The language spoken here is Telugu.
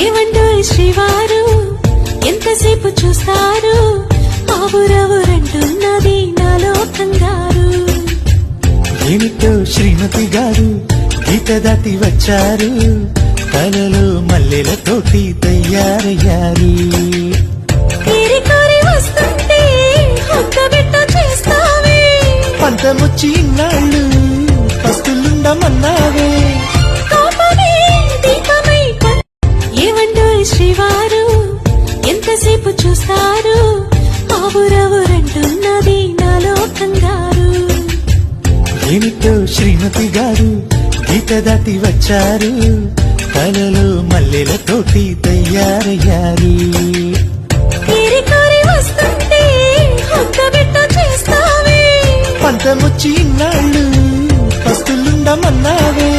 ఏమంటూ శ్రీవారు ఎంతసేపు చూస్తారు ఆవురవురంటున్నది నాలో కంగారు. ఏమిటో శ్రీమతి గారు గీత దాటి వచ్చారు కలలో మల్లెలతోటి తయారయ్యారు. వస్తుంటే హొక్కబెట్ట చేస్తావే పంతమొచ్చి ఇన్నాళ్ళు పస్తులుండమన్నావే. ఏమంటూ శ్రీవారు ఎంతసేపు చూస్తారు ఆవురవురంటున్నది నాలో కంగారు. ఏమిటో శ్రీమతి గారు గీత దాటి వచ్చారు కలలో మల్లెలతోటి తయారయ్యారు. వస్తుంటే హొక్కబెట్ట చేస్తావే పంతమొచ్చి ఇన్నాళ్ళు పస్తులుండమన్నావే.